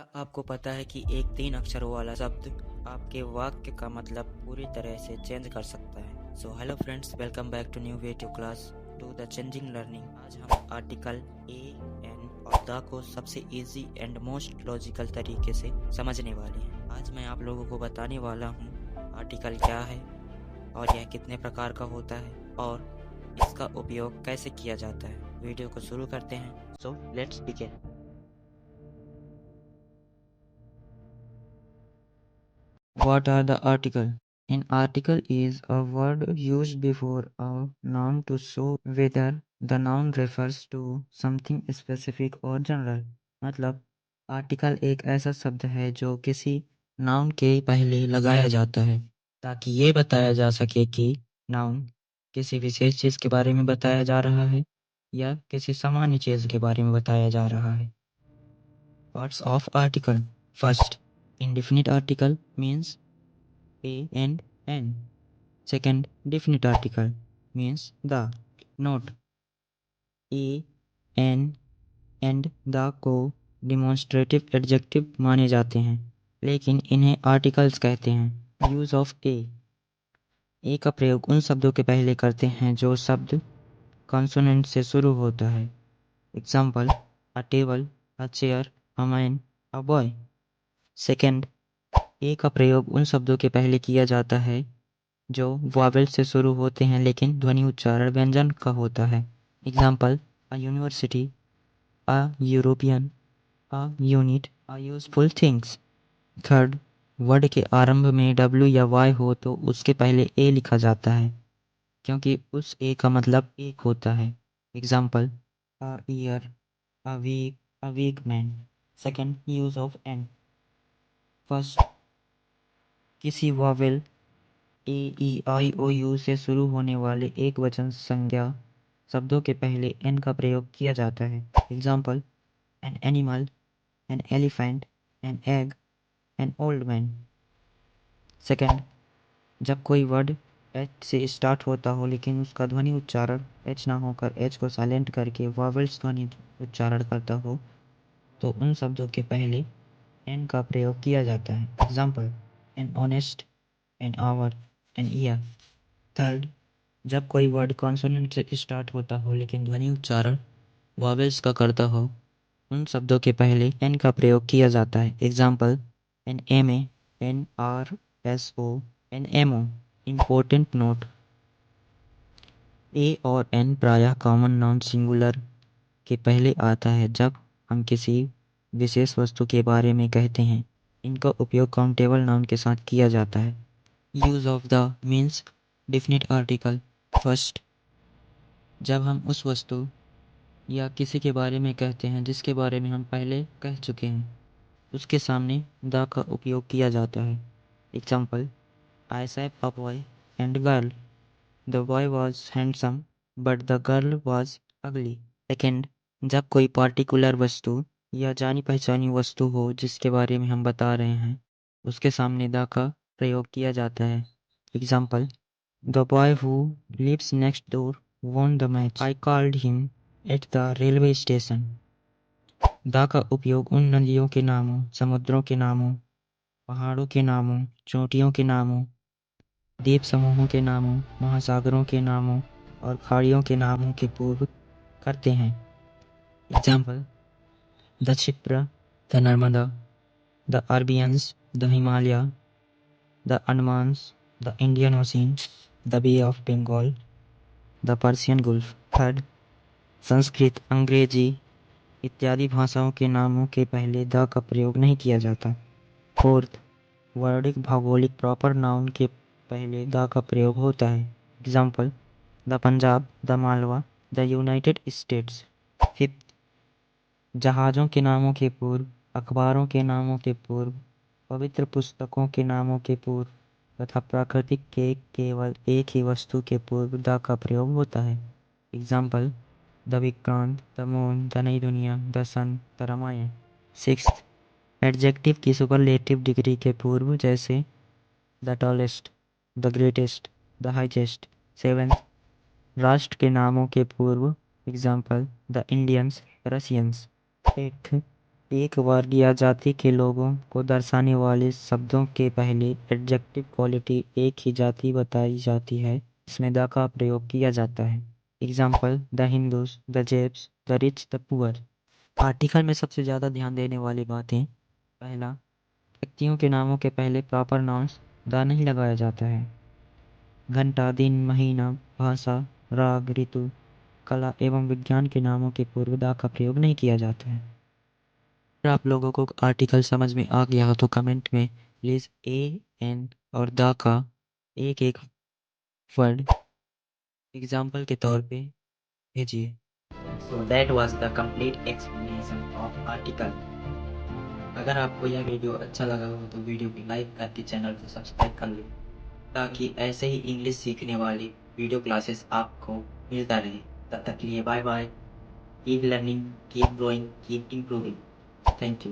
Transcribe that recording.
क्या आपको पता है कि एक 3 अक्षरों वाला शब्द आपके वाक्य का मतलब पूरी तरह से चेंज कर सकता है। So hello friends, welcome back to new video class to the changing learning. आज हम आर्टिकल ए एन और द को सबसे इजी एंड मोस्ट लॉजिकल तरीके से समझने वाले हैं। आज मैं आप लोगों को बताने वाला हूँ आर्टिकल क्या है और यह कितने प्रकार का होता है और इसका उपयोग कैसे किया जाता है। वीडियो को शुरू करते हैं। So let's begin. What are the article? An article is a word used before a noun to show whether the noun refers to something specific or general. मतलब आर्टिकल एक ऐसा शब्द है जो किसी नाउन के पहले लगाया जाता है ताकि ये बताया जा सके कि नाउन किसी विशेष चीज के बारे में बताया जा रहा है या किसी सामान्य चीज के बारे में बताया जा रहा है। Parts of article. First, indefinite article means a and an. Second, definite article means the. Note: a, an and the को demonstrative adjective माने जाते हैं, लेकिन इन्हें आर्टिकल्स कहते हैं। यूज ऑफ ए का प्रयोग उन शब्दों के पहले करते हैं जो शब्द कॉन्सोनेंट से शुरू होता है। Example: a table, a chair, a man, a boy. Second, a का प्रयोग उन शब्दों के पहले किया जाता है जो वॉवेल से शुरू होते हैं लेकिन ध्वनि उच्चारण व्यंजन का होता है। Example: a university, a European, a unit, a useful things. Third, word के आरंभ में डब्ल्यू या वाई हो तो उसके पहले ए लिखा जाता है क्योंकि उस ए का मतलब एक होता है। Example: a year, a week, a weak man. Second, use of an. First, किसी vowel A E I O U से शुरू होने वाले एक वचन संज्ञा शब्दों के पहले एन का प्रयोग किया जाता है। Example: an animal, an elephant, an egg, an old man. Second, जब कोई वर्ड एच से स्टार्ट होता हो लेकिन उसका ध्वनि उच्चारण एच ना होकर एच को साइलेंट करके वॉवेल्स ध्वनि उच्चारण करता हो तो उन शब्दों के पहले एन का प्रयोग किया जाता है। Example: an honest, an hour, an year. Third, जब कोई वर्ड कॉन्सोनेंट से स्टार्ट होता हो लेकिन ध्वनि उच्चारण वॉवेल्स का करता हो उन शब्दों के पहले एन का प्रयोग किया जाता है। Example: an M A, an R S O, an M O. Important note: a और एन प्रायः कॉमन नाउन सिंगुलर के पहले आता है जब हम किसी विशेष वस्तु के बारे में कहते हैं। इनका उपयोग काउंटेबल नाउन के साथ किया जाता है। Use of the means definite article. First, जब हम उस वस्तु या किसी के बारे में कहते हैं जिसके बारे में हम पहले कह चुके हैं उसके सामने द का उपयोग किया जाता है। Example: I SAP a boy and girl. The boy was handsome but the girl was अगली। सेकेंड, जब कोई पार्टिकुलर वस्तु या जानी पहचानी वस्तु हो जिसके बारे में हम बता रहे हैं उसके सामने द का प्रयोग किया जाता है। Example: The boy who lives next door won the match. I called him at the railway station. The का उपयोग उन नदियों के नामों, समुद्रों के नामों, पहाड़ों के नामों, चोटियों के नामों, द्वीप समूहों के नामों, महासागरों के नामों और खाड़ियों के नामों के पूर्व करते हैं। Example: the Kshipra, the Narmada, the Arabians, the Himalaya, the Andamans, the Indian Ocean, the Bay of Bengal, the Persian Gulf. Third, Sanskrit, Angrezi इत्यादि भाषाओं के नामों के पहले द का प्रयोग नहीं किया जाता। फोर्थ, वर्णिक भौगोलिक प्रॉपर नाउन के पहले द का प्रयोग होता है। Example: the Punjab, the Malwa, the United states. Fifth, जहाज़ों के नामों के पूर्व, अखबारों के नामों के पूर्व, पवित्र पुस्तकों के नामों के पूर्व तथा प्राकृतिक के केवल एक ही वस्तु के पूर्व द का प्रयोग होता है। Example: the Vikrant, the moon, the Nai Dunia, the sun, the Ramayan. Sixth, adjective की सुपरलेटिव डिग्री के पूर्व जैसे the tallest, the greatest, the highest. Seventh, राष्ट्र के नामों के पूर्व। Example: the Indians, Russians. Eighth, एक वर्ग या जाति के लोगों को दर्शाने वाले शब्दों के पहले एडजेक्टिव क्वालिटी एक ही जाति बताई जाती है, इसमें द का प्रयोग किया जाता है। Example: the Hindus, the Jews, the rich, the poor. Article में सबसे ज़्यादा ध्यान देने वाली बातें: पहला, व्यक्तियों के नामों के पहले प्रॉपर नाउन्स द नहीं लगाया जाता है। घंटा, दिन, महीना, भाषा, राग, ऋतु, कला एवं विज्ञान के नामों के पूर्व द का प्रयोग नहीं किया जाता है। अगर आप लोगों को आर्टिकल समझ में आ गया हो तो कमेंट में प्लीज़ ए, एन और द का एक एक वर्ड एग्जाम्पल के तौर पे भेजिए। So that was the complete explanation of article. अगर आपको यह वीडियो अच्छा लगा हो तो वीडियो को लाइक करके चैनल को सब्सक्राइब कर लें, ताकि ऐसे ही इंग्लिश सीखने वाली वीडियो क्लासेस आपको मिलता रहे। तब तक के लिए bye bye. Keep learning, keep growing, keep improving. Thank you.